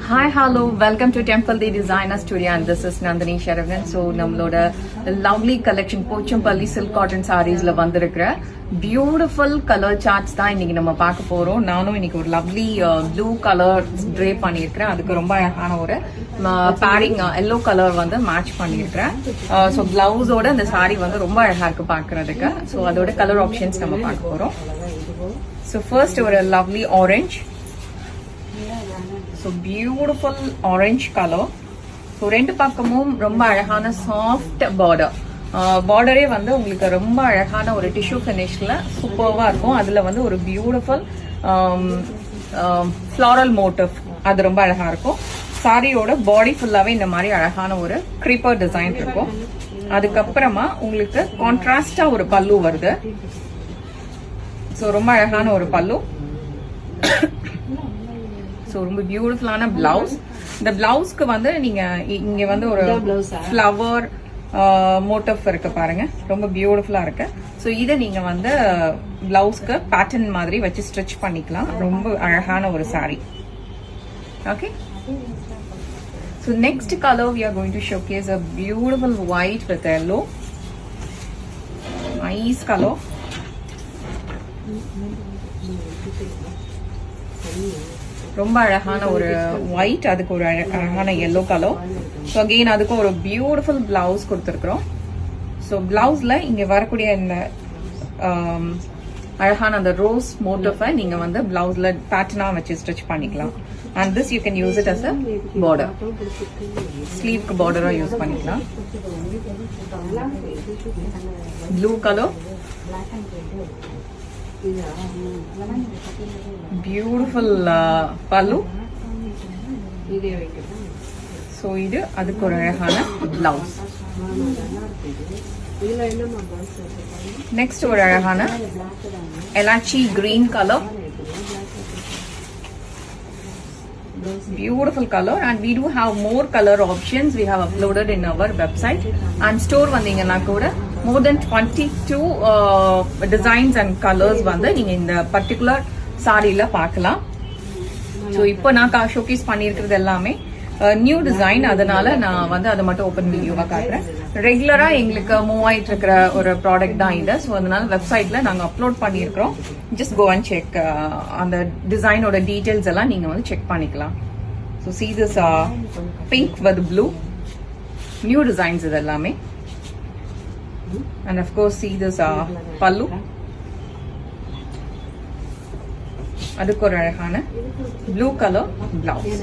Hi, hello, welcome to Temple the Designer Studio and this is Nandini Sharavan. So, நம்மளோட lovely collection Pochampalli silk cotton sareesல வந்திருக்கிற beautiful color charts தான் இன்னைக்கு நம்ம பார்க்க போறோம். நானும் இன்னைக்கு ஒரு lovely blue color drape பண்ணியிருக்கிறேன். அதுக்கு ரொம்ப அழகான ஒரு பேரிங் yellow color வந்து மேட்ச் பண்ணியிருக்கிறேன். ஸோ பிளவுஸோட அந்த saree வந்து ரொம்ப அழகா இருக்கு பார்க்கறதுக்கு. ஸோ அதோட கலர் ஆப்ஷன்ஸ் நம்ம பார்க்க போறோம். ஸோ ஃபர்ஸ்ட் ஒரு lovely orange. So beautiful orange color. So ரெண்டு பக்கமும் ரொம்ப அழகான சாஃப்ட் பார்டர். பார்டரே வந்து உங்களுக்கு ரொம்ப அழகான ஒரு டிஷ்யூ ஃபினிஷ்ல சூப்பர்வா இருக்கும். அதுல வந்து ஒரு பியூட்டிஃபுல் ஃப்ளாரல் மோட்டிவ் அது ரொம்ப அழகா இருக்கும். சாரியோட பாடி ஃபுல்லாவே இந்த மாதிரி அழகான ஒரு கிரீப்பர் டிசைன் இருக்கும். அதுக்கப்புறமா உங்களுக்கு கான்ட்ராஸ்டா ஒரு பல்லு வருது. ஸோ ரொம்ப அழகான ஒரு பல்லு. ஸோ ரொம்ப பியூட்டிஃபுல்லான பிளவுஸ். இந்த பிளவுஸ்க்கு வந்து நீங்க இங்க வந்து ஒரு ஃப்ளவர் மோட்டிவ் இருக்கு பாருங்க, ரொம்ப பியூட்டிஃபுல்லா இருக்கு. ஸோ இதை நீங்க வந்து பிளவுஸ்க்கு பேட்டர்ன் மாதிரி வச்சு ஸ்டிச் பண்ணிக்கலாம். ரொம்ப அழகான ஒரு sorry. Okay, so next colour we are going to showcase a beautiful white with yellow. Nice color. ரொம்ப அழகான ஒரு ஒயிட், அதுக்கு ஒரு அழகான எல்லோ கலர். ஸோ அகெயின் அதுக்கு ஒரு பியூட்டிஃபுல் பிளவுஸ் கொடுத்துருக்குறோம். ஸோ பிளவுஸ்ல இங்க வரக்கூடிய இந்த அழகான அந்த ரோஸ் மோட்டிஃபை நீங்க வந்து பிளவுஸ்ல பேட்டர்னா வச்சு ஸ்டிச் பண்ணிக்கலாம். And this you can use it as a border, ஸ்லீவ்க்கு பார்டரா யூஸ் பண்ணிக்கலாம். Blue colour, beautiful pallu. So இது அதுக்கு ஒரு அழகான பிளவுஸ். நெக்ஸ்ட் ஒரு அழகான elaichi green colour, beautiful color, and we do have more color options we have uploaded in our website and store vandinga kuda more than 22 designs and colors வந்து நீங்க இந்த particular சாரில பார்க்கலாம். ஸோ இப்போ நான் ஷோகேஸ் பண்ணியிருக்கிறது எல்லாமே நியூ டிசைன், அதனால நான் வந்து அதை மட்டும் ஓப்பன் வீடியோவா காட்டுறேன். ரெகுலரா எங்களுக்கு மூவ் ஆயிட்டு இருக்கிற ஒரு ப்ராடக்ட் தான் இது. ஸோ அதனால வெப்சைட்ல நாங்க அப்லோட் பண்ணியிருக்கிறோம். Just go and check. அந்த டிசைனோட டீடைல்ஸ் எல்லாம் நீங்க வந்து செக் பண்ணிக்கலாம். So see this pink with blue, new designs இது எல்லாமே. And of course see this pallu, அதுக்கு ஒரு அழகான ப்ளூ கலர் பிளவுஸ்.